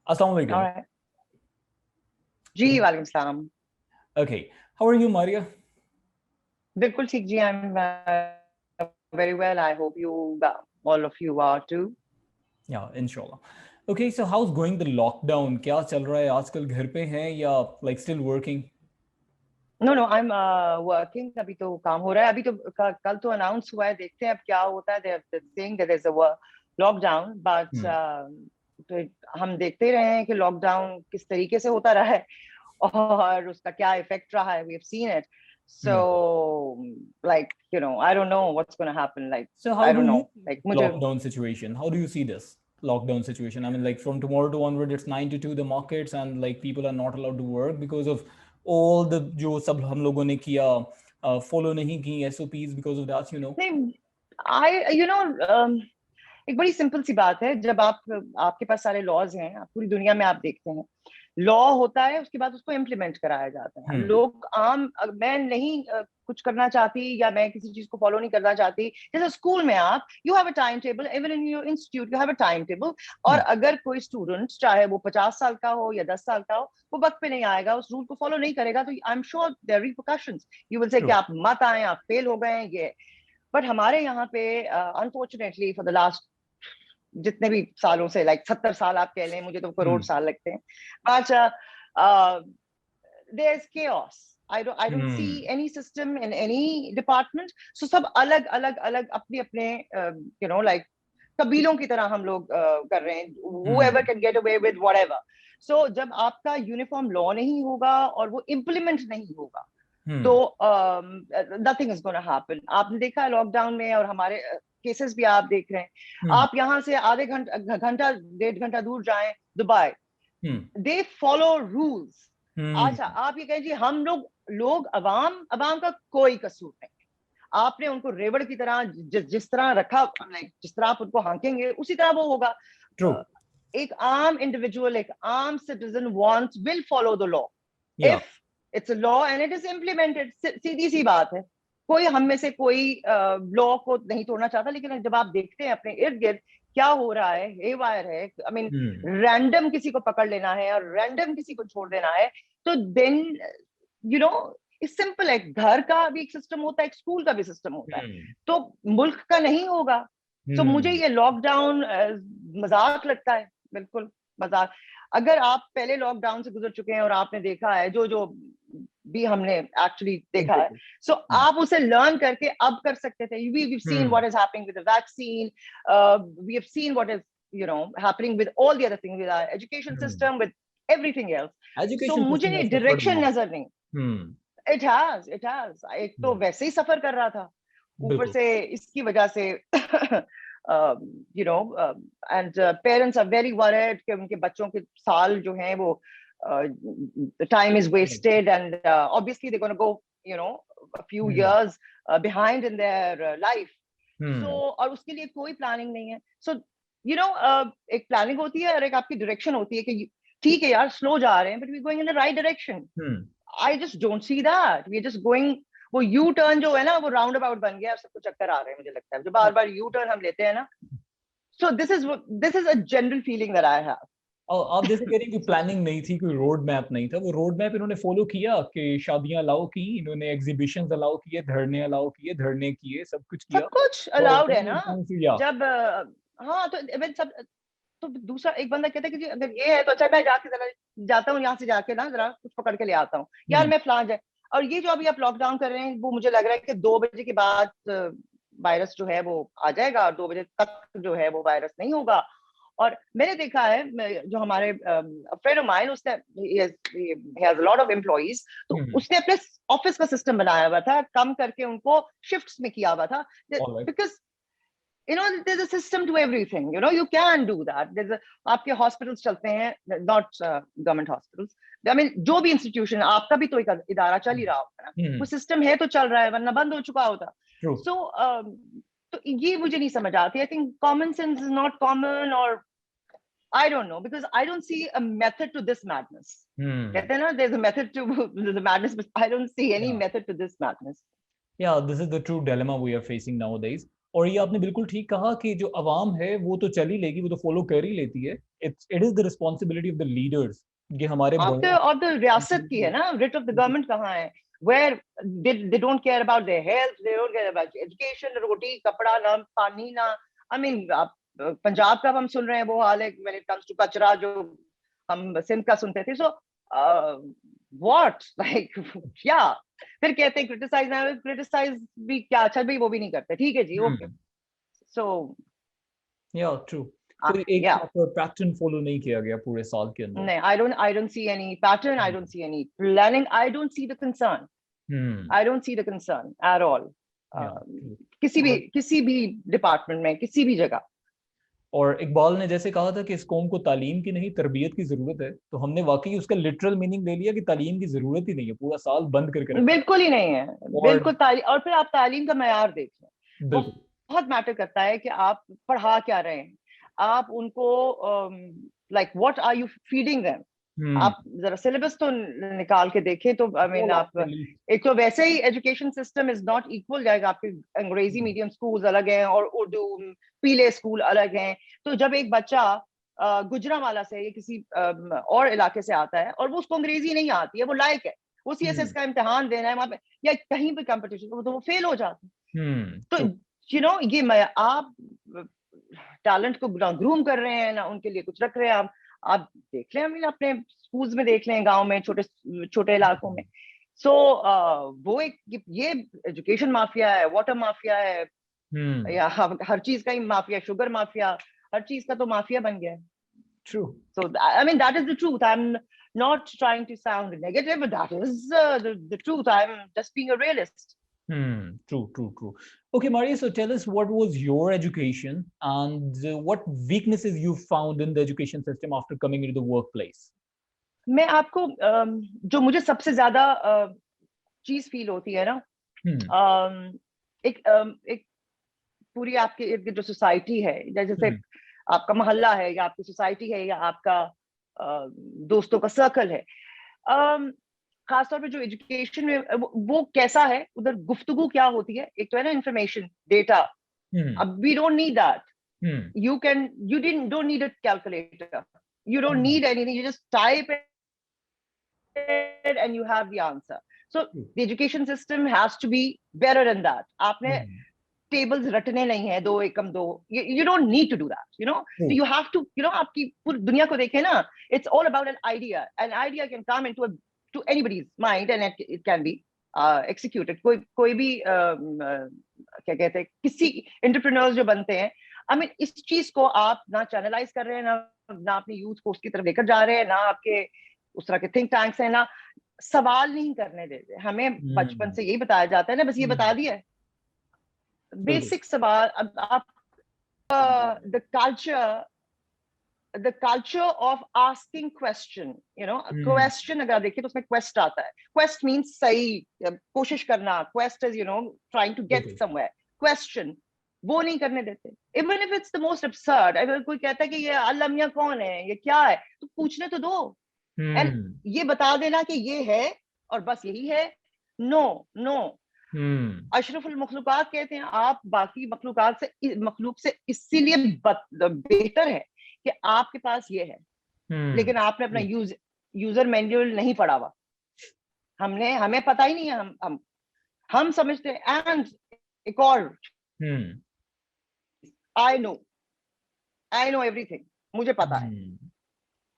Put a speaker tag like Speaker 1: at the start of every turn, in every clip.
Speaker 1: Assalamu
Speaker 2: All
Speaker 1: alaikum.
Speaker 2: right. जी वालेकुम सलाम.
Speaker 1: Okay, how are you, Maria?
Speaker 2: बिल्कुल ठीक जी. I'm very well. I hope all of you are too.
Speaker 1: Yeah, inshallah. Okay, so how's going the lockdown? क्या चल रहा है आजकल, घर पे हैं या like still working?
Speaker 2: No, I'm working. अभी तो काम हो रहा है. अभी तो कल तो अनाउंस हुआ है. देखते हैं अब क्या होता है. They're saying that there's a lockdown, but तो हम देखते रहे हैं कि लॉकडाउन किस तरीके से होता रहा है और उसका क्या इफेक्ट रहा है. We have seen it. So, like, I don't know what's going to happen. Like,
Speaker 1: So how
Speaker 2: I
Speaker 1: do
Speaker 2: don't
Speaker 1: you
Speaker 2: know.
Speaker 1: see
Speaker 2: Like,
Speaker 1: this
Speaker 2: मुझे
Speaker 1: lockdown situation? How do you see this lockdown situation? I mean, like from tomorrow to onward, it's 9 to 2 the markets, and like people are not allowed to work because of all the जो सब हम लोगों ने किया, follow नहीं की SOPs because of that,
Speaker 2: नहीं, एक बड़ी सिंपल सी बात है. जब आपके पास सारे लॉज हैं, पूरी दुनिया में आप देखते हैं, लॉ होता है, उसके बाद उसको इम्प्लीमेंट कराया जाता है. लोग मैं नहीं कुछ करना चाहती या मैं किसी चीज को फॉलो नहीं करना चाहती. जैसे स्कूल में आप you have a time table, even in your institute you have a time table. और अगर कोई स्टूडेंट चाहे वो 50 साल का हो या 10 साल का हो, वो वक्त पे नहीं आएगा, उस रूल को फॉलो नहीं करेगा, तो I am sure there repercussions. You will say कि आप मत आए, आप फेल हो गए. ये बट हमारे यहाँ पे अनफॉर्चुनेटली फॉर द लास्ट जितने भी सालों से, लाइक 70 साल आप कह लें, मुझे तो करोड़ साल लगते हैं, but there is chaos. I don't see any system in any department. So सब अलग अलग अपने अपने like कबीलों की तरह हम लोग कर रहे हैं. Whoever can get away with whatever. So जब आपका यूनिफॉर्म लॉ नहीं होगा और वो इम्प्लीमेंट नहीं होगा, तो nothing is going to happen. आपने देखा है लॉकडाउन में, और हमारे केसेस भी आप देख रहे हैं. आप यहाँ से आधे घंटा 1.5 घंटा दूर जाएं, दुबई, दे फॉलो रूल्स. अच्छा, आप ये कहें जी हम लोग अवाम का कोई कसूर नहीं. आपने उनको रेवड़ की तरह जिस तरह रखा, जिस तरह आप उनको हांकेंगे उसी तरह वो होगा. एक आम इंडिविजुअल, एक आम citizen will follow the law if it's a law and it is implemented. सीधी सी बात है. कोई हम में से कोई लॉ को नहीं तोड़ना चाहता, लेकिन जब आप देखते हैं अपने इर्द गिर्द क्या हो रहा है, हेवायर है, आई मीन रैंडम किसी को पकड़ लेना है और रैंडम किसी को छोड़ देना है, तो देन इट्स सिंपल है. घर का भी एक सिस्टम होता है, एक स्कूल का भी सिस्टम होता है, तो मुल्क का नहीं होगा. तो मुझे ये लॉकडाउन मजाक लगता है, बिल्कुल मजाक. अगर आप पहले लॉकडाउन से गुजर चुके हैं और आपने देखा है जो भी हमने एक्चुअली देखा है, सो आप उसे लर्न करके अब कर सकते थे. we've seen what is happening with the vaccine. We have seen what is happening with all the other things, with our education system, with everything else. So मुझे ये डायरेक्शन नजर नहीं. It has. एक तो वैसे ही सफर कर रहा था, ऊपर से इसकी वजह से and parents are very worried कि उनके बच्चों के साल जो हैं वो the time is wasted, and obviously they're going to go a few years behind in their life. So और उसके लिए कोई प्लानिंग नहीं है. So एक प्लानिंग होती है और एक आपकी डायरेक्शन होती है कि ठीक है यार, स्लो जा रहे हैं, but we're going in the right direction. I just don't see that. We're just going, वो यू टर्न जो है ना, वो राउंड अबाउट बन गया, सबको चक्कर आ रहे हैं. मुझे लगता है जो बार बार यू टर्न हम लेते हैं ना. So this is a general feeling that I have.
Speaker 1: आप जैसे कह रही कि प्लानिंग नहीं थी, कोई रोड मैप नहीं था, वो रोड मैप इन्होंने फॉलो किया कि शादियां अलाउ की, इन्होंने एग्जीबिशंस अलाउ किए, धरने अलाउ किए, धरने किए, सब कुछ किया,
Speaker 2: सब कुछ अलाउड है ना. जब हाँ, तो सब, तो दूसरा एक बंदा कहता है कि जी अगर ये है तो अच्छा, मैं जाता हूँ यहाँ से जाके ना जरा कुछ पकड़ के ले आता हूँ यार, मैं फलां जाए. और ये जो अभी आप लॉकडाउन कर रहे हैं, वो मुझे लग रहा है कि 2 बजे के बाद वायरस जो है वो आ जाएगा, और 2 बजे तक जो है वो वायरस नहीं होगा. और मैंने देखा है, जो हमारे फ्रेंड ऑफ माइन, उसने he has a lot of employees, तो उसने अपने ऑफिस का सिस्टम बनाया हुआ था, कम करके उनको शिफ्ट्स में किया हुआ था, because there's a system to everything. You can do that. आपके हॉस्पिटल्स चलते हैं, not government hospitals. I mean, जो भी इंस्टीट्यूशन, आपका भी तो एक इदारा चल ही रहा होता है ना, वो सिस्टम है तो चल रहा है, वरना बंद हो चुका होता. So तो ये मुझे नहीं समझ आती. I think common sense is not common, or I don't know, because I don't see a method to this madness. कहते हैं ना, there's a method to the madness, but I don't see any method to this madness.
Speaker 1: Yeah, this is the true dilemma we are facing nowadays. और ये आपने बिल्कुल ठीक कहा कि जो अवाम है वो तो चल ही लेगी, वो तो फॉलो कर ही लेती है। It is the responsibility of the leaders, ये हमारे बड़ों।
Speaker 2: और द रियासत की है ना, रिट ऑफ द गवर्नमेंट कहाँ है, where they don't care about their health, they don't care about education, रोटी कपड़ा ना पानी ना। I mean, आप पंजाब का हम सुन रहे हैं वो हाल है when it comes to कचरा, जो हम सिंध का सुनते थे। सो व्हाट लाइक या फिर कहते हैं क्रिटिसाइज ना, क्रिटिसाइज भी क्या, अच्छा भी वो भी नहीं करते, ठीक है जी, ओके। सो
Speaker 1: या ट्रू, कोई एक
Speaker 2: या
Speaker 1: प्रॉपर पैटर्न फॉलो नहीं किया गया पूरे साल के अंदर।
Speaker 2: नहीं, I don't see any pattern, I don't see any planning, I don't see the concern,
Speaker 1: hmm.
Speaker 2: I don't see the concern at all.
Speaker 1: या
Speaker 2: uh, किसी भी डिपार्टमेंट में, किसी भी जगह।
Speaker 1: और इकबाल ने जैसे कहा था कि इस कौम को तालीम की नहीं तरबियत की जरूरत है, तो हमने वाकई उसका लिटरल मीनिंग ले लिया कि तालीम की जरूरत ही नहीं है, पूरा साल बंद करके रखा।
Speaker 2: बिल्कुल ही नहीं है,
Speaker 1: और
Speaker 2: बिल्कुल और फिर आप तालीम का मयार देख लें,
Speaker 1: बिल्कुल।
Speaker 2: बहुत मैटर करता है कि आप पढ़ा क्या रहे हैं, आप उनको like what are you feeding them.
Speaker 1: Hmm.
Speaker 2: आप जरा सिलेबस तो निकाल के देखें तो आई मीन आप, एक तो वैसे ही education system is not equal जाएगा, आपके अंग्रेजी मीडियम स्कूल्स अलग हैं और उर्दू पीले स्कूल अलग हैं। तो जब एक बच्चा गुजरांवाला से या किसी और इलाके से आता है और वो उसको अंग्रेजी नहीं आती है, वो लायक है, वो सीएसएस का इम्तिहान देना है वहां पे या कहीं पे कंपटीशन, तो वो फेल हो जाता है। तो
Speaker 1: ट्रू।
Speaker 2: ये आप टैलेंट को ग्रूम कर रहे हैं ना, उनके लिए कुछ रख रहे हैं आप देख लें, अपने स्कूल्स में देख लें, गांव में, छोटे छोटे इलाकों में। सो वो एक ये एजुकेशन माफिया है, वाटर माफिया है, या हर चीज का ही माफिया, शुगर माफिया, हर चीज का तो माफिया बन गया है।
Speaker 1: True.
Speaker 2: So I mean that is the truth. I'm not trying to sound negative, but that is the truth. I'm just being a realist.
Speaker 1: True. Okay, Maria, so tell us, what was your education and what weaknesses you found in the education system after coming into the workplace?
Speaker 2: मैं आपको जो मुझे सबसे ज्यादा चीज feel होती है ना, एक पूरी आपके इर्द गिर्द जो सोसाइटी है, जैसे आपका मोहल्ला है या आपकी सोसाइटी है या आपका दोस्तों का सर्कल है, खासतौर पे जो एजुकेशन में वो कैसा है, उधर गुफ्तगू क्या होती है। एक तो है ना इंफॉर्मेशन, डेटा, अब we don't need that, you don't need a calculator, you don't need anything, you just type it and you have the answer. So the education system has to be better than that. आपने tables रटने नहीं है, 2 एकम 2, you don't need to do that, so you have to, आपकी पूरी दुनिया को देखें ना, it's all about an idea can come to anybody's mind and it can be executed. कोई भी क्या कहते हैं, किसी एंटरप्रेन्योर्स जो बनते हैं, आई मीन इस चीज को आप ना चैनलाइज कर रहे हैं, ना अपने यूथ को उसकी तरफ लेकर जा रहे हैं, ना आपके उस तरह के थिंक टैंक्स हैं, ना सवाल नहीं करने देते हमें। बचपन से यही बताया जाता है ना, बस ये बता दिया है बेसिक सवाल। अब आप the culture of asking question, question अगर देखिए तो उसमें क्वेस्ट आता है, क्वेस्ट मीन्स सही, कोशिश करना, quest is trying to get somewhere, question वो नहीं करने देते। Even if it's the most absurd, अगर कोई कहता है कि ये अल्लाह मियां कौन है, ये क्या है, तो पूछने तो दो, एंड ये बता देना कि ये है और बस यही है। नो अशरफुल मखलूकात कहते हैं, आप बाकी मखलूक से इसीलिए बेहतर है कि आपके पास ये है, लेकिन आपने अपना यूजर मैनुअल नहीं पढ़ा हुआ, हमें पता ही नहीं है, हम समझते हैं। एंड एक और, आई नो एवरीथिंग, मुझे पता है।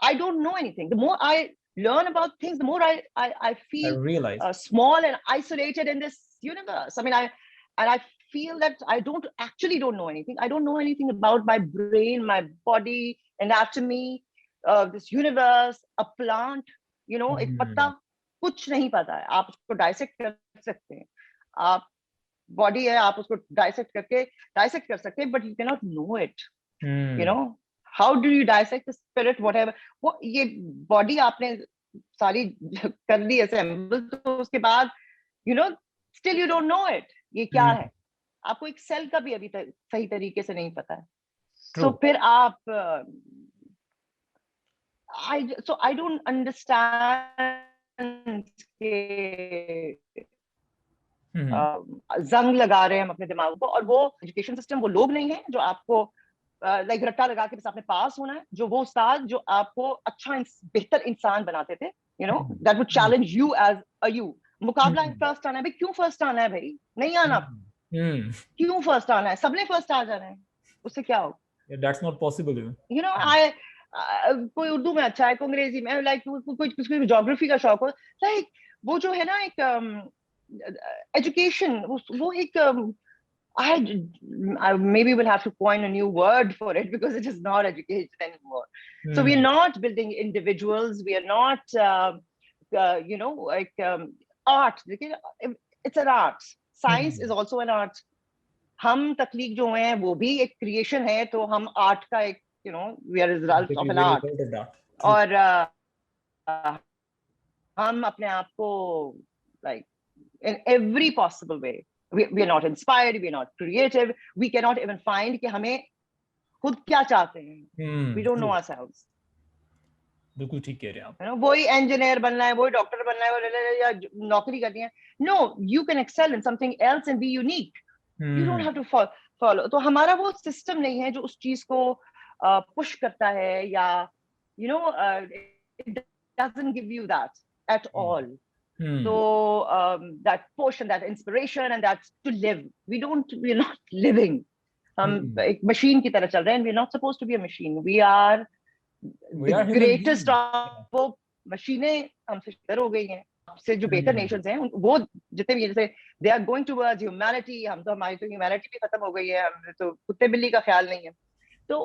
Speaker 2: I don't know anything. The more I learn about things, the more I feel small and isolated in this universe. I mean, I feel that I don't know anything. I don't know anything about my brain, my body, anatomy, this universe, a plant. एक पत्ता, कुछ नहीं पता है। आप उसको dissect कर सकते हैं, आप बॉडी है, आप उसको डाइसेक्ट कर सकते हैं, but you cannot know it. How do you dissect the spirit, whatever? वो ये बॉडी आपने सारी कर दी असेंबल, तो उसके बाद still you don't know it, ये क्या है, आपको एक सेल का भी अभी तक सही तरीके से नहीं पता है। तो फिर आप I don't understand जंग लगा रहे हैं हम अपने दिमाग को, और वो एजुकेशन सिस्टम, वो लोग नहीं है जो आपको लाइक रट्टा लगा के बस आपने पास होना है, जो वो उस्ताद जो आपको अच्छा बेहतर इंसान बनाते थे, you know, that would challenge you as a you. मुकाबला फर्स्ट आना है भाई, क्यों फर्स्ट आना है भाई, नहीं आना, क्यों फर्स्ट आना है, सबने फर्स्ट आ जाना है, उससे क्या हो,
Speaker 1: that's not possible.
Speaker 2: You know. I कोई उर्दू में अच्छा है, कोई अंग्रेजी में, लाइक कोई किसी ज्योग्राफी का शौक हो, लाइक वो जो है ना एक एजुकेशन, वो एक I maybe will have to coin a new word for it because it is not education anymore. So we are not building individuals. We are not, you know, like art. It's an art. Science is also an art. हम तख्लीक जो हैं वो भी एक creation है, तो हम art का एक, you know, we are a result of an art. और हम अपने आप को like in every possible way, we are not inspired, we are not creative, we cannot even find कि हमें खुद क्या चाहते हैं, we don't know ourselves.
Speaker 1: बिल्कुल ठीक कह रहे हैं आप।
Speaker 2: You know, वही इंजीनियर बनना है, वही डॉक्टर बनना है, या नौकरी करनी है, no, you can excel in something else and be unique. You don't have to follow. तो हमारा वो सिस्टम नहीं है जो उस चीज को पुश करता है, या you know, it doesn't give you that at all. So that push and that inspiration and that to live, we're not living. हम एक मशीन की तरह चल रहे हैं, we're not supposed to be a machine. We are the greatest of वो मशीनें हमसे बेहतर हो गई हैं, आपसे जो बेहतर नेशंस हैं वो जितने भी, जैसे they are going towards humanity, हम तो, हमारी तो ह्यूमैनिटी भी खत्म हो गई है, हमें तो कुत्ते बिल्ली का ख्याल नहीं है, तो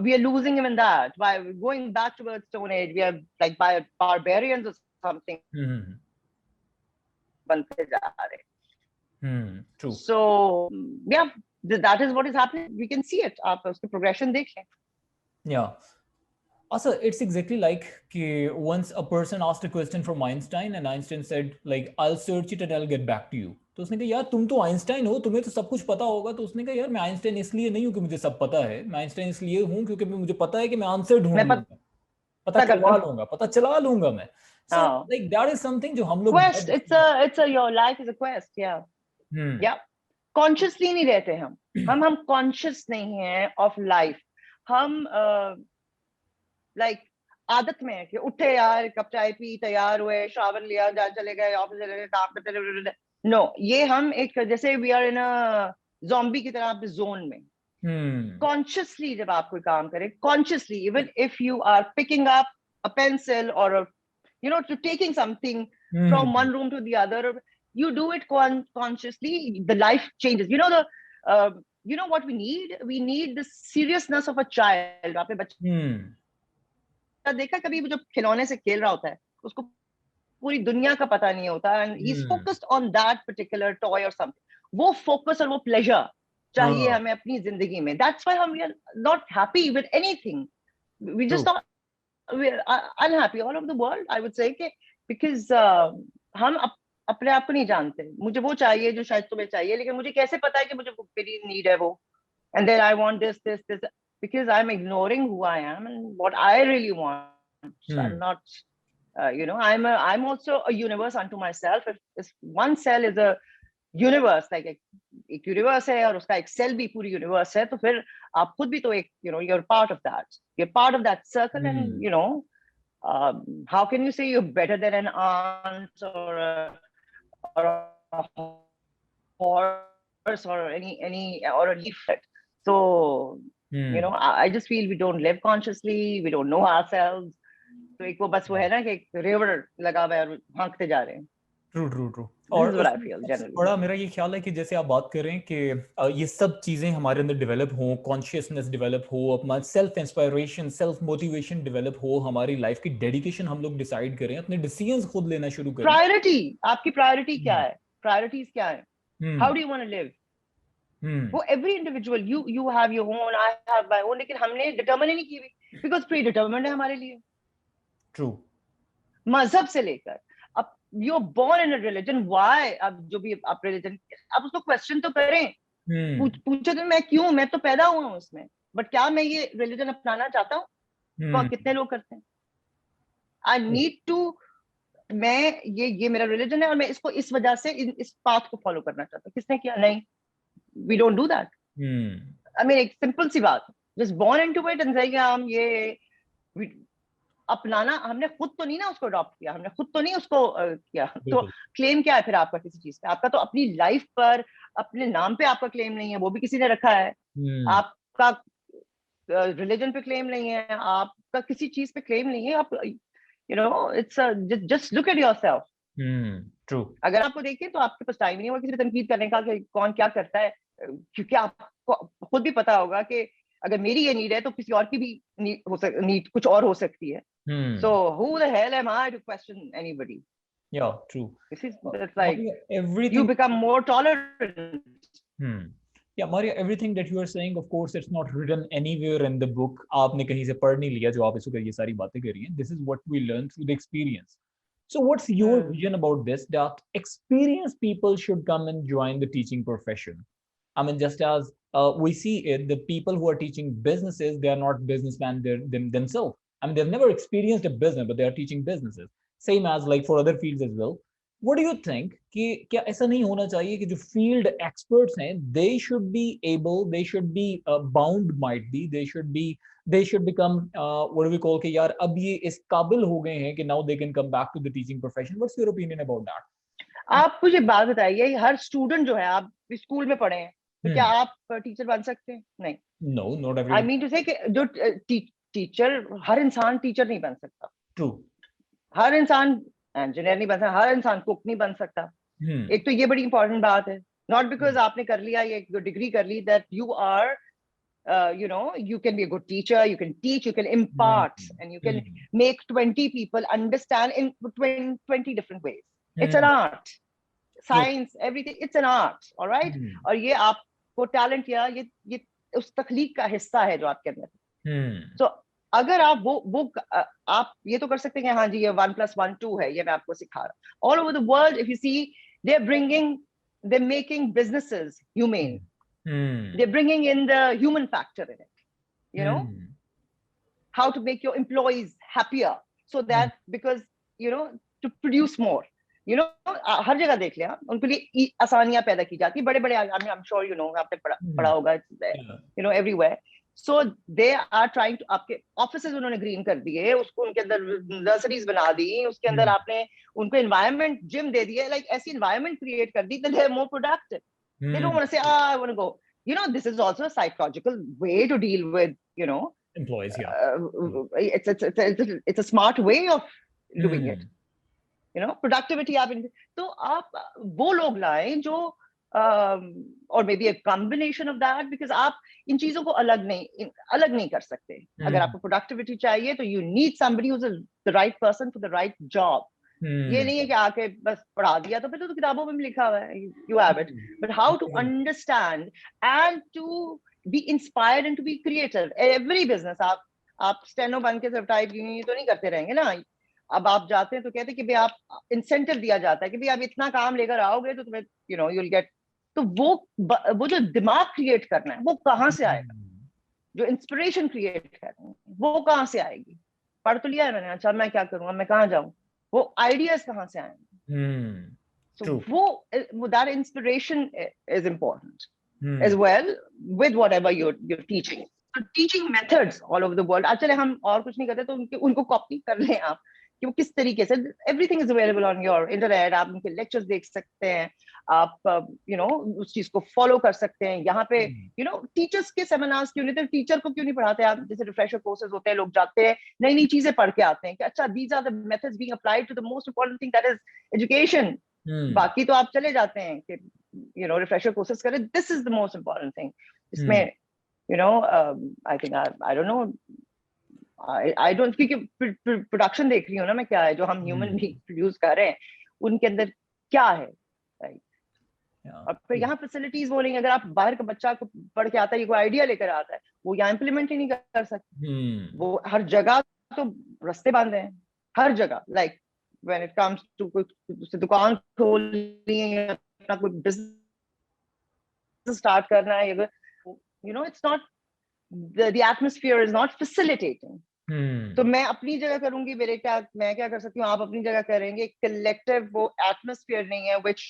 Speaker 2: we are losing him in that by going back towards Stone Age. We are like barbarians or something. बनते जा रहे।
Speaker 1: True.
Speaker 2: So yeah, that is what is happening. We can see it. आप उसकी progression देखें।
Speaker 1: Yeah. Also, it's exactly like once a person asked a question from Einstein and Einstein said like, I'll search it and I'll get back to you. तो उसने कहा यार तुम तो Einstein हो, तुम्हें तो सब कुछ पता होगा। तो उसने कहा यार मैं आइंस्टाइन इसलिए नहीं हूँ कि मुझे सब पता है, मैं आइंस्टाइन इसलिए हूँ क्योंकि मुझे पता है कि मैं आंसर ढूंढ लूंगा, पता चला लूंगा मैं। So like that is something जो हम लोग
Speaker 2: quest, it's a your life is a quest. Yeah. Yeah. Consciously नहीं रहते हम conscious नहीं हैं of life. हम like आदत में है कि उठे यार, कप चाय पी, तैयार हुए, शावर लिया, जा चले गए ऑफिस, चले गए, काम करते। नो, ये हम एक जैसे we are in a zombie की तरह आप जोन में। कॉन्शियसली जब आप कोई काम करें, consciously, even if you are picking up a pencil और you know, to taking something from one room to the other, you do it consciously, the life changes. You know, you know what we need the seriousness of a child. आपने बच्चा देखा कभी जो खिलौने से खेल रहा होता है, उसको पूरी दुनिया का पता नहीं होता, and he's focused on that particular toy or something. वो focus और वो pleasure चाहिए हमें अपनी जिंदगी में. That's why we are not happy with anything. We just not, we're unhappy all over the world, I would say, because हम अपने आप को नहीं जानते। मुझे वो चाहिए जो शायद तुम्हें चाहिए, लेकिन मुझे कैसे पता है कि मुझे मेरी नीड है वो, and then I want this, because I'm ignoring who I am and what I really want. I'm not, you know, I'm also a universe unto myself. If one cell is a universe, like एक universe है और उसका एक cell भी पूरी universe है, तो फिर आप खुद भी तो एक, you know, you're part of that circle, and you know, how can you say you're better than an ant or a horse or any or a leaflet? So you know, I just feel we don't live consciously, we don't know ourselves. तो एक वो बस वो है ना कि एक river लगा हुआ है और भागते जा रहे हैं।
Speaker 1: ट्रू। और बड़ा मेरा ये ख्याल है कि जैसे आप बात कर रहे हैं कि ये सब चीजें हमारे अंदर डेवलप हो, कॉन्शियसनेस डेवलप हो, अपना self inspiration, self motivation develop हो, हमारी लाइफ की डेडिकेशन हम लोग डिसाइड करें, अपने डिसीजंस खुद लेना शुरू करें।
Speaker 2: प्रायोरिटी, आपकी प्रायोरिटी क्या है, प्रायोरिटीज क्या है, how do you want to live? वो every individual, you have your own, I have my own, लेकिन हमने डिटरमाइन ही नहीं की, बिकॉज़ प्री डिटरमाइंड है हमारे लिए। ट्रू। मजहब से लेकर अब you're born in a religion, why? अब जो भी आप रिलीजन, आप उसको क्वेश्चन तो करें, पूछे तो मैं क्यों, मैं तो पैदा हुआ हूँ उसमें, बट क्या मैं ये रिलीजन अपनाना चाहता हूँ? कितने लोग करते हैं? I need to मैं ये मेरा रिलीजन है और मैं इसको इस वजह से इस पाथ को फॉलो करना चाहता हूँ। किसने किया? नहीं, we don't do that. I mean एक सिंपल सी बात, just born into it and say हम ये अपनाना, हमने खुद तो नहीं ना उसको अडॉप्ट किया, हमने खुद तो नहीं उसको किया, तो क्लेम क्या है फिर आपका किसी चीज पे? आपका तो अपनी लाइफ पर, अपने नाम पे आपका क्लेम नहीं है, वो भी किसी ने रखा है। आपका रिलीजन पे क्लेम नहीं है, आपका किसी चीज पे क्लेम नहीं है। आप it's just look at yourself.
Speaker 1: True.
Speaker 2: अगर आपको देखें तो आपके पास टाइम नहीं होगा किसी पे तनकीद करने का कि कौन क्या करता है, क्योंकि आपको खुद भी पता होगा कि अगर मेरी ये नीड है तो किसी और की भी नीड कुछ और हो सकती है। So who the hell am I to question anybody?
Speaker 1: Yeah, true.
Speaker 2: It's like
Speaker 1: everything
Speaker 2: you become more tolerant.
Speaker 1: Yeah, Maria, everything that you are saying, of course, it's not written anywhere in the book. आपने कहीं से पढ़ नहीं लिया जो आप इसको ये सारी बातें कर रही हैं. This is what we learn through the experience. So what's your vision about this? That experienced people should come and join the teaching profession. I mean, just as we see it, the people who are teaching businesses, they are not businessmen themselves. I mean, they've never experienced a business, but they are teaching businesses. Same as like for other fields as well. What do you think कि क्या ऐसा नहीं होना चाहिए कि जो field experts हैं, they should be able, they should be bound, might be, they should become what do we call कि यार अब ये इस काबिल हो गए हैं कि now they can come back to the teaching profession. What's your opinion about that?
Speaker 2: आप मुझे बात बताइए, हर स्टूडेंट जो है, आप स्कूल में पढ़े हैं तो क्या आप टीचर बन सकते हैं? नहीं।
Speaker 1: No, not everyone.
Speaker 2: I mean to say कि जो टीचर, हर इंसान टीचर नहीं बन सकता।
Speaker 1: True.
Speaker 2: हर इंसान इंजीनियर नहीं बन सकता, हर इंसान कुक नहीं बन सकता। एक तो ये बड़ी इंपॉर्टेंट बात है। नॉट बिकॉज आपने कर लिया ये डिग्री कर ली that you are you can be a good teacher, you can teach, you can impart, and you can make 20 people understand in 20 different ways. It's an art, science, everything, it's an art, all right? और ये आपको talent या ये उस तख्लीक का हिस्सा है जो आपके अंदर। So अगर आप वो आप ये तो कर सकते हैं कि हाँ जी ये 1+1 2 है, ये मैं आपको सिखा रहा हूँ। All over the world, if you see, they're making businesses humane. They're bringing in the human factor in it, you know, how to make your employees happier, so that because to produce more, हर जगह देख लिया उनके लिए आसानियां पैदा की जाती है। बड़े बड़े I'm sure आपने पढ़ा होगा, everywhere. So they are trying to, आपके ऑफिसेज उन्होंने ग्रीन कर दिए, उसको उनके अंदर नर्सरीज बना दी, उसके अंदर आपने उनको एनवायरनमेंट जिम दे दिए, लाइक ऐसी एनवायरनमेंट क्रिएट कर दी, they are more productive. They don't want to say, I want to go. This is also a psychological way to deal with,
Speaker 1: employees. Yeah.
Speaker 2: It's a smart way of doing it. Productivity. तो आप वो लोग लाएं जो और maybe a combination of that, because आप इन चीजों को अलग नहीं कर सकते। अगर आपको productivity चाहिए तो you need somebody who's the right person for the right job. ये नहीं है कि आके बस पढ़ा दिया, तो फिर तो किताबों में भी लिखा हुआ है, you have it, but how to understand and to be inspired and to be creative. Every business, आप स्टेनो बन के सिर्फ टाइप तो नहीं करते रहेंगे ना। अब आप जाते हैं तो कहते हैं कि भाई आप इंसेंटिव दिया जाता है कि भाई आप इतना काम लेकर आओगे तो तुम्हें you'll get, तो वो जो दिमाग क्रिएट करना है वो कहाँ से आएगा? जो इंस्पिरेशन क्रिएट करना है वो कहाँ से आएगी? पढ़ तो लिया है मैंने, अच्छा मैं क्या करूँगा, मैं कहाँ जाऊँ, वो आइडियाज कहाँ से आएंगे? So वो that inspiration is important as well with whatever you're teaching. So teaching methods all over the world. चले हम और कुछ नहीं करते तो उनको कॉपी कर लें आप कि वो किस तरीके से, everything is available on your internet. आप उनके लेक्चर्स देख सकते हैं, आप उस चीज को फॉलो कर सकते हैं। यहाँ पे टीचर्स के सेमिनार्स क्यों नहीं, तो टीचर को क्यों नहीं पढ़ाते आप? जैसे रिफ्रेशर कोर्सेज होते हैं, लोग जाते हैं नई नई चीजें पढ़ के आते हैं कि अच्छा these are the methods being applied to the most important thing, that is education. बाकी तो आप चले जाते हैं कि रिफ्रेशर कोर्सेज करें, this is the most important thing. इसमें I think I don't know, I don't, क्योंकि प्रोडक्शन देख रही हूँ ना मैं, क्या है जो हम ह्यूमन भी प्रोड्यूस कर रहे हैं उनके अंदर क्या है, राइट? और फिर यहाँ फैसिलिटीज वो नहीं, अगर आप बाहर का बच्चा को पढ़ के आता है, ये कोई आइडिया लेकर आता है, वो यहाँ इम्प्लीमेंट ही नहीं कर सकते। वो हर जगह तो रास्ते बांधे हैं, हर जगह, like when it comes to दुकान खोलनी है, अपना कोई बिजनेस स्टार्ट करना है, it's not the atmosphere is not facilitating तो मैं अपनी जगह करूंगी, मैं क्या कर सकती हूँ, आप अपनी जगह करेंगे। कलेक्टिव वो एटमोस्फेयर नहीं है which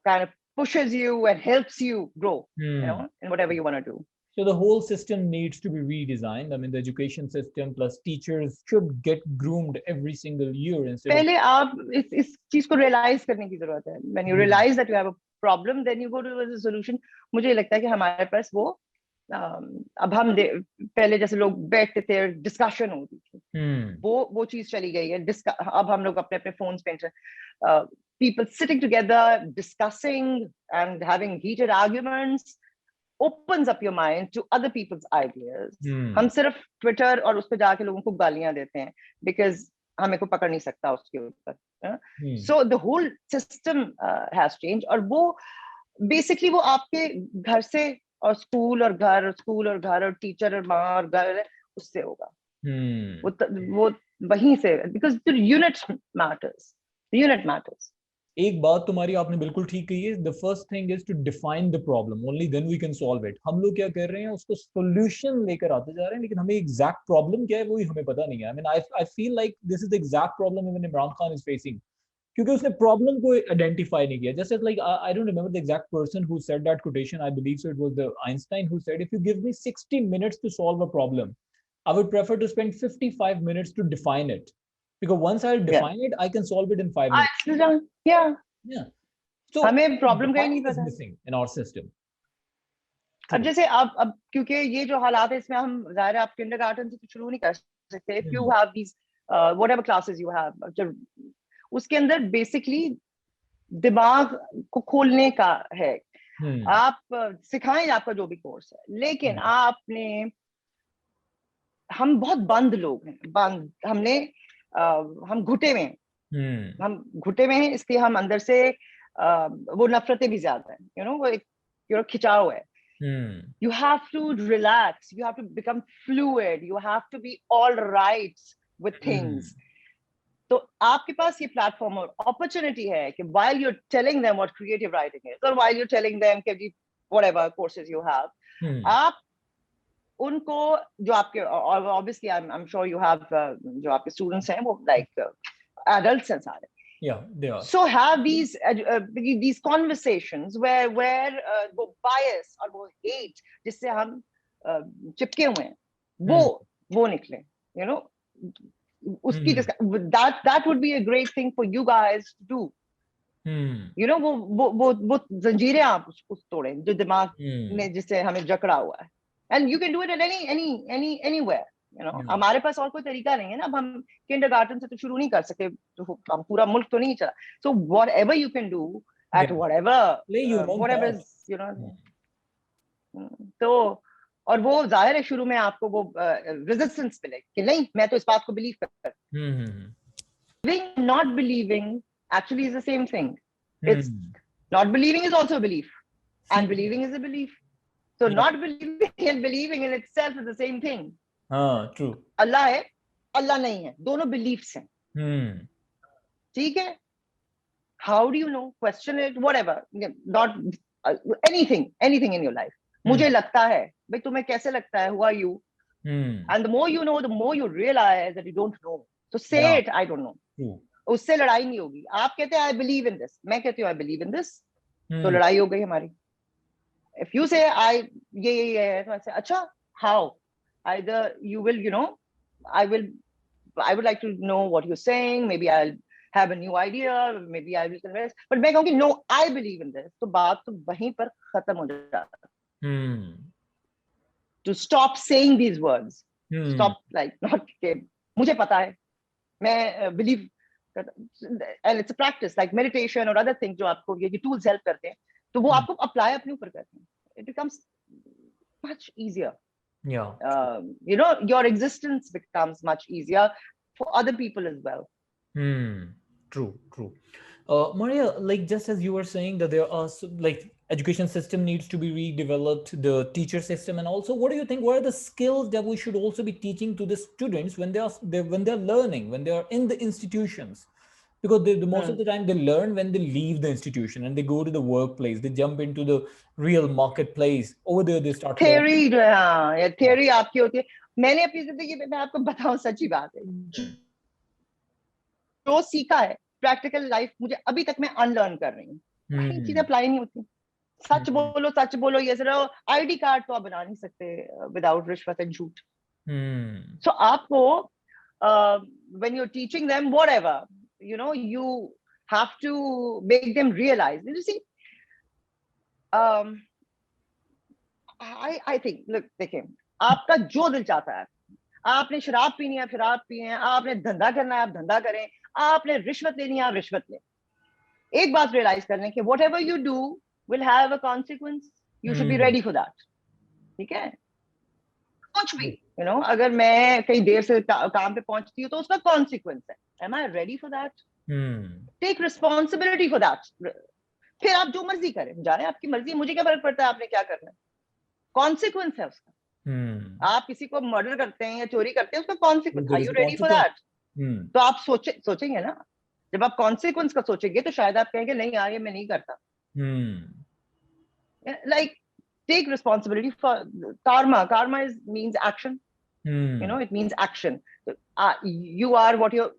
Speaker 2: kind of pushes you and helps you grow, in whatever you want to do.
Speaker 1: So the whole system needs to be redesigned. I mean, the education system plus teachers should get groomed every single year instead
Speaker 2: पहले आप इस चीज को realise करने की जरूरत है। When you realize that you have a problem, then you go to the solution. मुझे लगता है कि हमारे पास वो अब पहले जैसे लोग बैठते थे, डिस्कशन होती थी, वो चीज चली गई है। अब हम लोग अपने अपने फोन्स पे people sitting together discussing and having heated arguments opens up your mind to other people's ideas. हम सिर्फ ट्विटर और उस पर जाके लोगों को गालियां देते हैं because हमें को पकड़ नहीं सकता उसके ऊपर। So the whole system has changed, और वो बेसिकली वो आपके घर से और स्कूल और घर और टीचर और माँ और घर उससे होगा। वो वहीं से, because the unit matters.
Speaker 1: एक बात तुम्हारी आपने बिल्कुल ठीक कही है। The first thing is to define the problem, only then we can solve it. हम लोग क्या कर रहे हैं, उसको सॉल्यूशन लेकर आते जा रहे हैं, लेकिन हमें एग्जैक्ट प्रॉब्लम क्या है वो ही हमें पता नहीं है। I mean I feel like this is the exact problem even Imran Khan is facing, क्योंकि उसने प्रॉब्लम को आइडेंटिफाई नहीं किया। Just like I don't remember the exact person who said that quotation, I believe so it was the Einstein who said, if you give me 60 minutes to solve a problem, I would prefer to spend 55 minutes to define it, because once I define it, I can solve it in 5 minutes. Yeah. So
Speaker 2: हमें problem का ही नहीं
Speaker 1: defining is
Speaker 2: पता
Speaker 1: missing in our system.
Speaker 2: अब जैसे अब क्योंकि ये जो हालात है, इसमें हम जाहिर है आप किंडरगार्टन से तो शुरू नहीं कर सकते। If you have these whatever classes you have, जब उसके अंदर बेसिकली दिमाग को खोलने का है। आप सिखाएं आपका जो भी कोर्स है, लेकिन आपने, हम बहुत बंद लोग हैं, हम घुटे में हैं, हम घुटे में हैं, इसलिए हम अंदर से वो नफरतें भी ज्यादा हैं, वो एक खिंचाव है। You have to relax, you have to become fluid, you have to be all right with things. तो आपके पास ये प्लेटफॉर्म और अपॉर्चुनिटी है कि while you're telling them what creative writing is, or while you're telling them कि whatever courses you have, आप उनको जो आपके, obviously I'm sure you have जो आपके students हैं वो like adults हैं सारे.
Speaker 1: Yeah, they are.
Speaker 2: So have these conversations where वो bias और वो hate जिससे हम चिपके हुए हैं, वो निकले, उसकी that would be a great thing for you guys to do. वो जंजीरें आप उस तोड़े जो दिमाग ने जिससे हमें जकड़ा हुआ है, and you can do it at anywhere. हमारे पास और कोई तरीका नहीं है ना। अब हम किंडरगार्टन से तो शुरू नहीं कर सकते, तो हम पूरा मुल्क तो नहीं चला। So whatever you can do at whatever is, तो और वो जाहिर है शुरू में आपको वो रेजिस्टेंस मिले कि नहीं मैं तो इस बात को बिलीव करता हूं। Believing, not believing actually is the same thing. It's not believing is also a belief, and believing is a belief. So not believing and believing in itself is the same thing.
Speaker 1: True.
Speaker 2: अल्लाह है, अल्लाह नहीं है, दोनों beliefs हैं। ठीक है? How do you know? Question it, whatever. Not anything in your life. मुझे लगता है, भाई तुम्हें कैसे लगता है? Who are you? And the more you know, the more you realize that you don't know. So say it, I don't know. उससे लड़ाई नहीं होगी। आप कहते हैं I believe in this, मैं कहती हूँ I believe in this, तो लड़ाई हो गई हमारी। If you say ये है, तो ऐसे अच्छा how? Either you will, I would like to know what you're saying. Maybe I'll have a new idea. Maybe I will convince. But मैं कहूँगी no, I believe in this. तो बात तो वहीं पर खत्म हो जाता है। To stop saying these words. Stop like not मुझे पता है, मैं believe, and it's a practice like meditation or other things जो आपको ये tools help करते हैं, तो वो आपको apply अपने ऊपर करते हैं. It becomes much easier.
Speaker 1: Yeah.
Speaker 2: Your existence becomes much easier for other people as well.
Speaker 1: True. Maria, like just as you were saying that there are like education system needs to be redeveloped, the teacher system, and also what do you think, what are the skills that we should also be teaching to the students when they're learning, when they are in the institutions? because the most of the time they learn when they leave the institution and they go to the workplace, they jump into the real marketplace. Over there they start
Speaker 2: theory
Speaker 1: learning.
Speaker 2: जो है, हाँ, ये theory आपकी होती है. मैंने अपनी जिंदगी में, मैं आपको बताऊं सच्ची बात है, जो सीखा है प्रैक्टिकल लाइफ मुझे अभी तक मैं अनलर्न कर रही हूँ. भाई चीजें अप्लाई नहीं होती. सच बोलो, सच बोलो, ये जरा आईडी कार्ड तो आप बना नहीं सकते विदाउट रिश्वत एंड झूठ. सो आपको when you're teaching them whatever, you have to make them realize. You see, I think, look, देखिए, आपका जो दिल चाहता है, आपने शराब पीनी है शराब पिए, आपने धंधा करना है आप धंधा करें, आपने रिश्वत लेनी है आप रिश्वत लें. एक बात रियलाइज कर लें कि whatever you do will have a consequence. You should be ready for that. ठीक है, कुछ भी अगर मैं कहीं देर से काम पे पहुंचती हूँ तो उसका कॉन्सिक्वेंस है. Am I ready for that? Take responsibility for that. फिर आप जो मर्जी करें, जाने आपकी मर्जी, मुझे क्या फर्क पड़ता है आपने क्या करना है. कॉन्सिक्वेंस है उसका. आप किसी को मर्डर करते हैं या चोरी करते हैं, उसका consequence. Are you ready for that? तो आप सोचेंगे ना. जब आप कॉन्सिक्वेंस का सोचेंगे तो शायद आप कहेंगे नहीं यार ये मैं नहीं करता. Like, take responsibility for karma. Karma means action. It means action. You are what your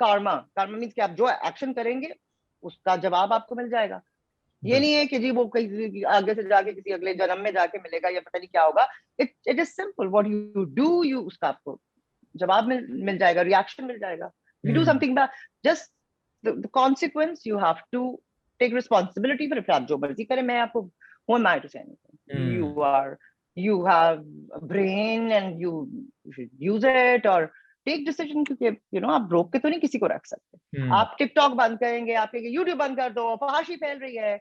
Speaker 2: karma means कि आप जो एक्शन करेंगे उसका जवाब आपको मिल जाएगा. ये नहीं है कि जी वो कहीं आगे से जाके किसी अगले जन्म में जाके मिलेगा या पता नहीं क्या होगा. It is simple. What you do, you उसका आपको जवाब मिल जाएगा, रिएक्शन मिल जाएगा. You do something bad, just the consequence you have to take responsibility for. आप जो मर्जी करें, मैं आपको who am I to say anything? You have a brain and you should use it or take decision, क्योंकि आप रोक के तो नहीं किसी को रख सकते. आप टिकटॉक बंद करेंगे, आप कहेंगे यूट्यूब बंद कर दो, फहाशी फैल रही है.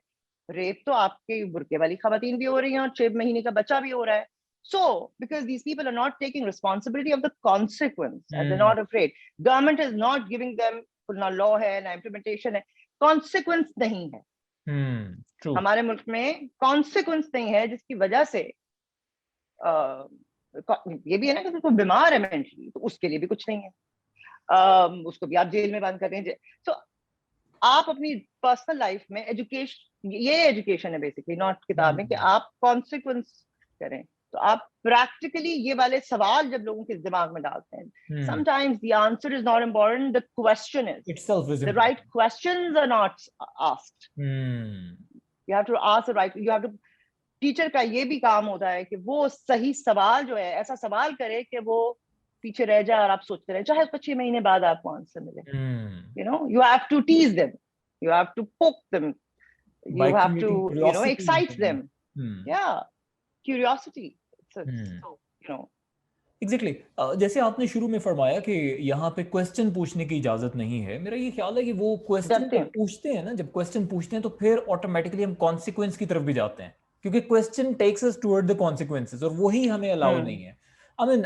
Speaker 2: रेप तो आपके बुरके वाली खवातीन भी हो रही हैं और 6 महीने का बच्चा भी हो रहा है. So because these people are not taking responsibility of the consequence and they're not afraid, government is not giving them, ना law है ना implementation है, consequence नहीं है. हमारे मुल्क में कॉन्सिक्वेंस नहीं है, जिसकी वजह से ये भी है ना कि कोई बीमार है मेंटली तो उसके लिए भी कुछ नहीं है. उसको भी आप जेल में बंद कर दें. तो आप अपनी पर्सनल लाइफ में एजुकेशन, ये एजुकेशन है बेसिकली, नॉट किताब में, कि आप कॉन्सिक्वेंस करें. तो आप प्रैक्टिकली ये वाले सवाल जब लोगों के दिमाग में डालते हैं, sometimes the answer is not important, the question is
Speaker 1: itself is
Speaker 2: the right questions are not asked. You have to ask the right, you have to, teacher का ये भी काम होता है कि वो सही सवाल जो है, ऐसा सवाल करे कि वो पीछे रह जाए और आप सोचते रहे, चाहे उसको 6 महीने बाद आपको आंसर मिले. You have to tease them, you have to poke them, you have to excite them. Yeah, curiosity. So
Speaker 1: exactly जैसे आपने शुरू में फरमाया कि यहाँ पे क्वेश्चन पूछने की इजाजत नहीं है. मेरा ये ख्याल है कि वो क्वेश्चन पूछते हैं ना, जब क्वेश्चन पूछते हैं तो फिर ऑटोमेटिकली हम कॉन्सिक्वेंस की तरफ भी जाते हैं, क्योंकि question takes us toward the consequences, और वही हमें अलाउ नहीं है. I mean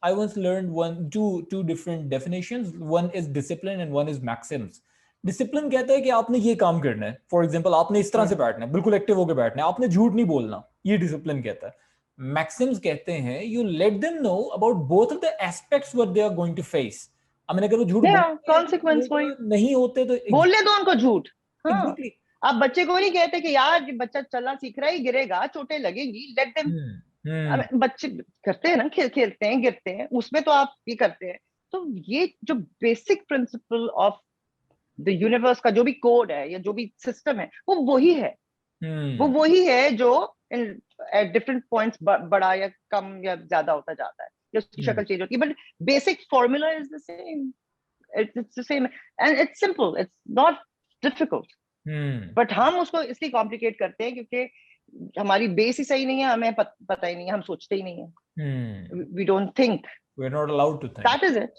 Speaker 1: I once learned two different definitions. One is discipline and one is maxims. Discipline कहता है कि आपने ये काम करना है. फॉर एग्जांपल आपने इस तरह से बैठना है, बिल्कुल एक्टिव होकर बैठना है, आपने झूठ नहीं बोलना. ये डिसिप्लिन कहता है. मैक्सिम्स कहते हैं you let them know about both of the aspects what they are going to face. I mean अगर वो झूठ
Speaker 2: कॉन्सिक्वेंस
Speaker 1: नहीं होते तो
Speaker 2: बोलने दो उनको झूठ.
Speaker 1: एग्जैक्टली.
Speaker 2: आप बच्चे को नहीं कहते कि यार बच्चा चलना सीख रहा है, गिरेगा, चोटें लगेंगी, लेट देम. बच्चे करते हैं ना, खेलते हैं, गिरते हैं, उसमें तो आप ये करते हैं. तो ये जो basic principle of the universe का जो भी कोड है या जो भी सिस्टम है, वो वही है. वो वही है जो एट डिफरेंट पॉइंट्स बड़ा या कम या ज्यादा होता जाता है, या उसकी शक्ल चेंज होती है, but basic formula is the same. It's the same and it's simple, it's not difficult. But हम उसको इसलिए कॉम्प्लिकेट करते हैं क्योंकि हमारी बेस ही सही नहीं है, हमें पता ही नहीं है, हम सोचते ही नहीं है. We don't think,
Speaker 1: we are not allowed to think.
Speaker 2: That is it.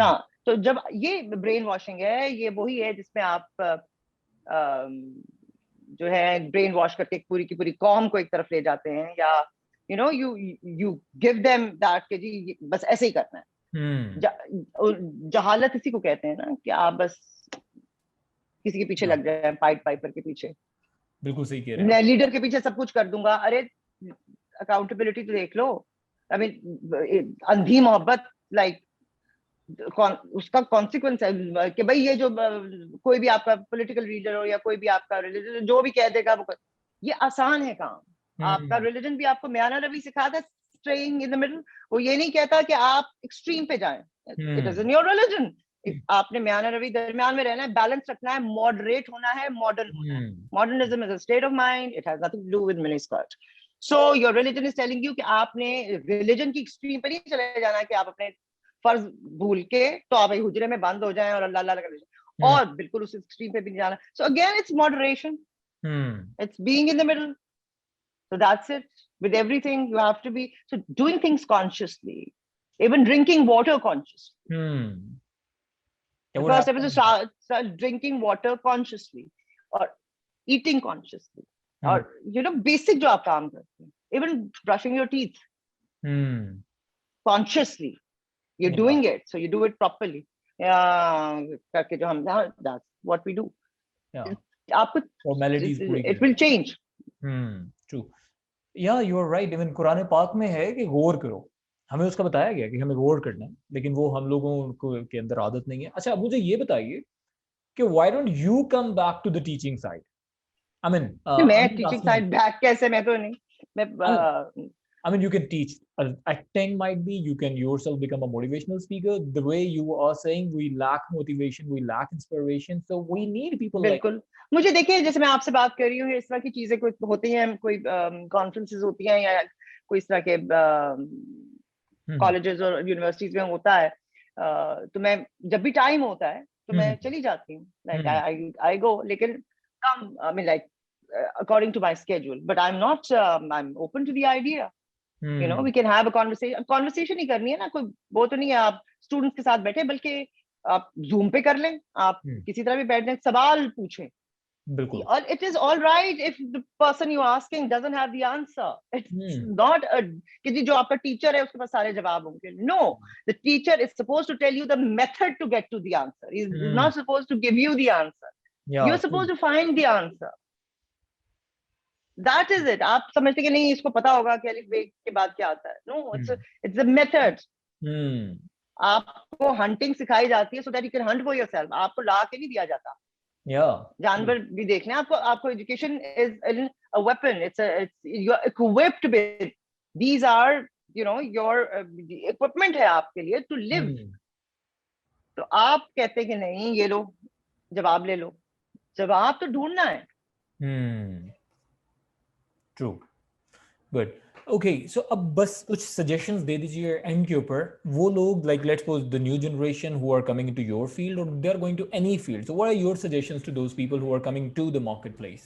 Speaker 2: हाँ, तो जब ये ब्रेन वॉशिंग है, ये वही है जिसमें आप जो है ब्रेन वॉश करके पूरी की पूरी कौम को एक तरफ ले जाते हैं, या you give them that कि जी बस ऐसे ही करना है. जहालत इसी को कहते हैं ना, कि आप बस किसी के पीछे लग जाए, पाइपर के पीछे.
Speaker 1: बिल्कुल सही कह रहे हैं.
Speaker 2: लीडर के पीछे सब कुछ कर दूंगा. अरे अकाउंटेबिलिटी तो देख लो. आई मीन अंधी मोहब्बत, लाइक उसका कॉन्सिक्वेंस है कि भाई ये जो कोई भी आपका पॉलिटिकल लीडर हो या कोई भी आपका रिलीजन जो भी कह देगा वो ये आसान है काम। आपका रिलीजन भी आपको म्याना रवि सिखाता है स्टेइंग इन द मिडिल। वो ये नहीं कहता कि आप एक्सट्रीम पे जाएं, it is in your religion. आपने म्याना रवि दरमियान में रहना है, बैलेंस रखना है, मॉडरेट होना है, मॉडर्न होना है। Modernism is a state of mind, it has nothing to do with mini skirt. So your religion is telling you कि आपने रिलीजन की एक्सट्रीम पर नहीं चले जाना कि आप अपने फर्ज भूल के तो आप हुजरे में बंद हो जाएं और अल्लाह अल्लाह कर जाएं, और बिल्कुल उस एक्सट्रीम पे भी नहीं जाना। So again it's moderation, it's being in the middle. So that's it. With everything, you have to be so doing things consciously, even drinking water consciously. The first step is to start drinking water consciously, or eating consciously, or basic जो आप काम करते हैं, even brushing your teeth consciously. You're doing it, so you do it properly. करके जो हम that's what we do. आपको
Speaker 1: formalities
Speaker 2: it will change.
Speaker 1: True. Yeah, you are right. Even Quran पाक में है कि गौर करो, हमें उसका बताया गया कि हमें गौर करना है, लेकिन वो हम लोगों को के अंदर आदत नहीं है। अच्छा, मुझे ये बताइए कि why don't you come back to the teaching side? I mean,
Speaker 2: मैं teaching side back कैसे? मैं तो नहीं, मैं
Speaker 1: I mean, you can teach. Acting might be. You can yourself become a motivational speaker. The way you are saying, we lack motivation, we lack inspiration. So we need people like.
Speaker 2: बिल्कुल। मुझे देखिए, जैसे मैं आपसे बात कर रही हूँ, इस तरह की चीजें कोई होती हैं, कोई कॉन्फ्रेंसेस होती हैं या कोई इस तरह के कॉलेजेस और यूनिवर्सिटीज में होता है, तो मैं जब भी टाइम होता है तो मैं चली जाती हूँ, लाइक आई गो, लेकिन come, I mean like according to my schedule, but I'm not I'm open to the idea. You know, we can have a conversation ही करनी है ना, कोई वो तो नहीं है आप स्टूडेंट्स के साथ बैठे, बल्कि आप जूम पे कर लें, आप किसी तरह भी बैठ लें, सवाल पूछें।
Speaker 1: बिल्कुल।
Speaker 2: और it is all right if the person you asking doesn't have the answer. It's not a कि जो आपका टीचर है उसके पास सारे जवाब होंगे। No, the teacher is supposed to tell you the method to get to the answer. He's not supposed to give you the answer. You're supposed to find the answer. That is it. आप समझते कि नहीं इसको पता होगा कि अलिफ बे के बाद क्या आता है? No, it's a method. आपको हंटिंग सिखाई जाती है so that you can hunt for yourself. आपको ला के नहीं दिया जाता। जानवर भी देख लें, आपको education is a weapon. You're equipped with. These are, you know, your equipment है आपके लिए to live. तो आप कहते कि नहीं ये लो जवाब ले लो, जवाब तो ढूंढना है।
Speaker 1: True. Good. Okay, so अब बस कुछ suggestions दे दीजिए एंड के ऊपर। वो लोग like let's suppose the new generation who are coming into your field or they are going to any field. So what are your suggestions to those people who are coming to the marketplace?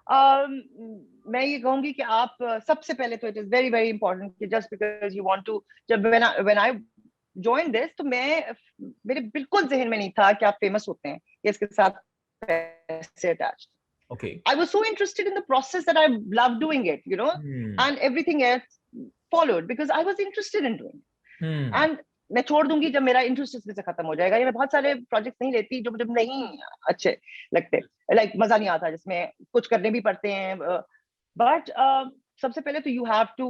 Speaker 2: मैं ये कहूंगी कि आप सबसे पहले तो it is very very important कि just because you want to, जब when I joined this तो मेरे बिल्कुल जहन में नहीं था कि आप फेमस होते हैं या इसके साथ पैसे attached.
Speaker 1: Okay.
Speaker 2: I was so interested in the process that I loved doing it, you know, and everything else followed because I was interested in doing it. And मैं छोड़ दूंगी जब मेरा इंटरेस्ट इसमें से खत्म हो जाएगा, या मैं बहुत सारे प्रोजेक्ट नहीं लेती जो मुझे नहीं अच्छे लगते, लाइक मजा नहीं आता, जिसमें कुछ करने भी पड़ते हैं, बट सबसे पहले तो यू हैव टू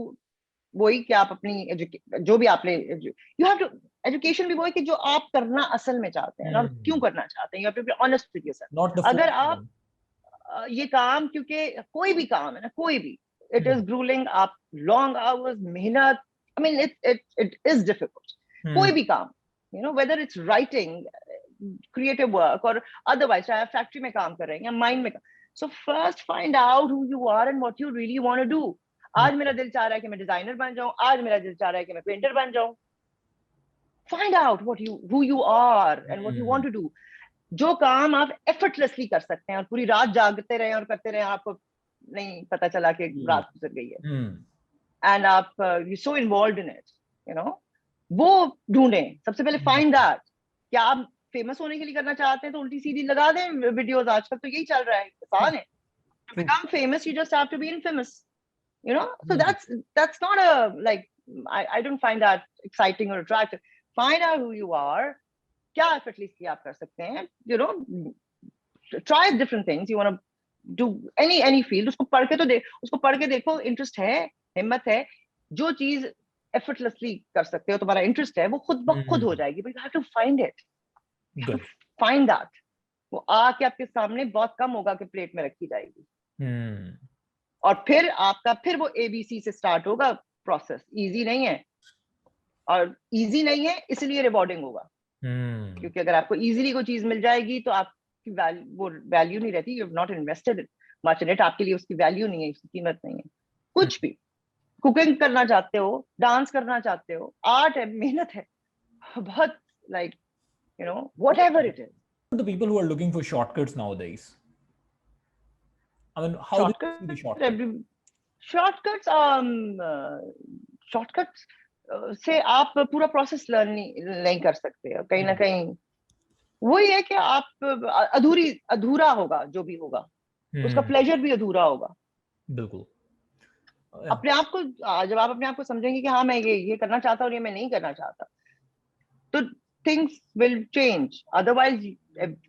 Speaker 2: वही कि आप अपनी जो भी आपने यू हैव टू एजुकेशन भी वही कि जो आप करना असल में चाहते हैं और क्यों करना चाहते हैं, you have to be honest with yourself. अगर आप ये काम, क्योंकि कोई भी काम है ना, कोई भी, इट इज ग्रूलिंग, आप लॉन्ग आवर्स मेहनत, I mean it is difficult, कोई भी काम, you know, whether it's writing, creative work और अदरवाइज, चाहे आप फैक्ट्री में काम कर रहे हैं या माइंड में। So first find out who you are and what you really want to do. आज मेरा दिल चाह रहा है कि मैं डिजाइनर बन जाऊं, आज मेरा दिल चाह रहा है कि मैं पेंटर बन जाऊं। Find out who you are and what you want to do. जो काम आप एफर्टलेसली कर सकते हैं और पूरी रात जागते रहे और करते रहे, आपको नहीं पता चला कि रात गुजर गई है, एंड आप you so involved in it, you know, वो ढूंढें सबसे पहले। Find that. क्या आप फेमस होने के लिए करना चाहते हैं तो उल्टी सीधी लगा दें वीडियोस, आजकल तो यही चल रहा है, आसान है। To become famous you just have to be infamous, you know, so that's not a like I don't find that exciting or attractive. Find out who you are, क्या एफर्टलेसली आप कर सकते हैं, you know, try different things, you want to do any field, उसको पढ़ के देखो, interest है, हिम्मत है, जो चीज effortlessly कर सकते हो, तुम्हारा इंटरेस्ट है, वो खुद ब खुद हो जाएगी, but you have to find it.
Speaker 1: Good.
Speaker 2: Find that. वो आके आपके सामने बहुत कम होगा कि प्लेट में रखी जाएगी, और फिर आपका फिर वो ABC से स्टार्ट होगा प्रोसेस. इजी नहीं है, और इजी नहीं है इसलिए रिवॉर्डिंग होगा, क्योंकि अगर आपको इजीली कोई चीज मिल जाएगी तो आपकी वो वैल्यू नहीं रहती. You have not invested much in it. आपके लिए उसकी वैल्यू नहीं है, उसकी कीमत नहीं है. कुछ भी, कुकिंग करना चाहते हो, डांस करना चाहते हो, आर्ट है, मेहनत है बहुत, like, you know, whatever it is.
Speaker 1: The people who are looking for shortcuts nowadays, I mean, how do you see the shortcuts?
Speaker 2: Shortcuts से आप पूरा प्रोसेस लर्न नहीं कर सकते. कहीं ना कहीं वही है कि आप अधूरा होगा, जो भी होगा उसका प्लेजर भी अधूरा होगा.
Speaker 1: बिल्कुल.
Speaker 2: अपने आप को, जब आप अपने आप को समझेंगे कि हाँ मैं ये करना चाहता हूँ और ये मैं नहीं करना चाहता, तो things will change. Otherwise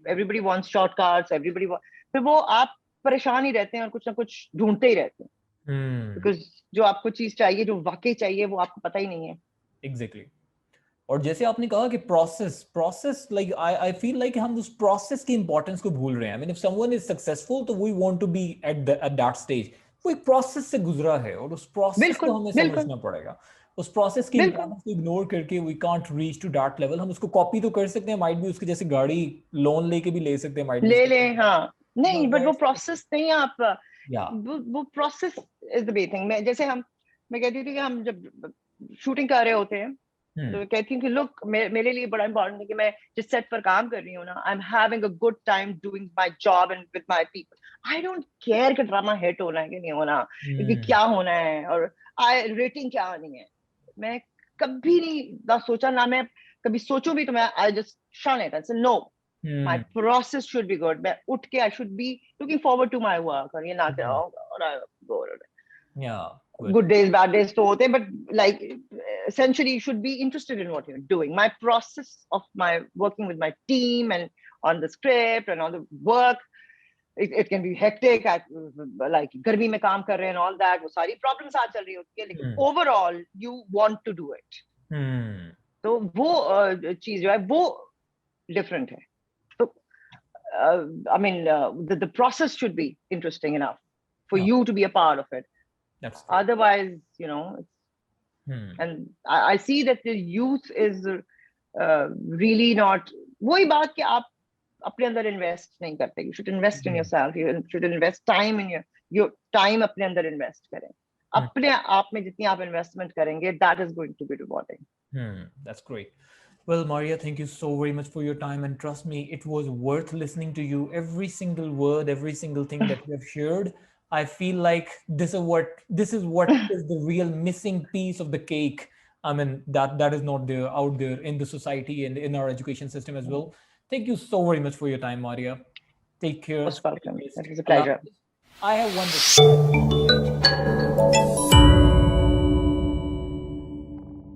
Speaker 2: everybody wants shortcuts, फिर वो आप परेशान ही रहते हैं और कुछ ना कुछ ढूंढते ही रहते हैं, because जो आपको चीज चाहिए, जो वाकई चाहिए, वो आपको पता ही नहीं है.
Speaker 1: Exactly. और जैसे आपने कहा कि process like I feel like हम उस प्रोसेस की इंपॉर्टेंस को भूल रहे हैं. I mean if someone is successful तो we want to be at that stage. वो एक प्रोसेस से गुजरा है और उस प्रोसेस को हमें समझना पड़ेगा. उस प्रोसेस की इंपॉर्टेंस को इग्नोर करके we can't reach to that level. हम उसको कॉपी तो कर सकते हैं, माइट भी उसके जैसे गाड़ी लोन लेके भी ले सकते हैं, माइट
Speaker 2: ले लें, हाँ, नहीं, बट वो प्रोसेस नहीं है. आप वो process is the main thing. मैं कहती थी कि हम जब शूटिंग कर रहे होते हैं तो कहती हूँ कि लुक, मेरे लिए बड़ा इंपॉर्टेंट है कि मैं जिस सेट पर काम कर रही हूँ ना, I am having a good time doing my job and with my people. I don't care कि ड्रामा हिट होना है कि नहीं होना, कि क्या होना है और रेटिंग क्या आनी है. मैं कभी नहीं ना सोचा, ना मैं कभी सोचूं भी, तो मैं I just shun it and say no, my process should be good. मैं उठ के I should be looking forward to my work, और ये ना कि और आई गो. Good days, bad days तो होते हैं, but like essentially you should be interested in what you're doing. My process of my working with my team and on the script and on the work, it can be hectic. Like गर्मी में काम कर रहे हैं and all that, वो सारी problems आ चल रही होती है, लेकिन overall you want to do it. तो वो चीज जो है वो different है. तो I mean the process should be interesting enough for you to be a part of it. Otherwise, you know, and I see that the youth is really not. वही बात कि आप अपने अंदर invest नहीं करते. You should invest in yourself. You should invest time in your time. अपने अंदर invest करें. अपने आप में जितनी आप investment करेंगे, that is going to be rewarding.
Speaker 1: That's great. Well, Maria, thank you so very much for your time, and trust me, it was worth listening to you. Every single word, every single thing that you have shared. I feel like this is what is the real missing piece of the cake. I mean, that is not there out there in the society and in our education system as well. Thank you so very much for your time, Maria. Take care.
Speaker 2: Most welcome. It was a pleasure.
Speaker 1: I have one request.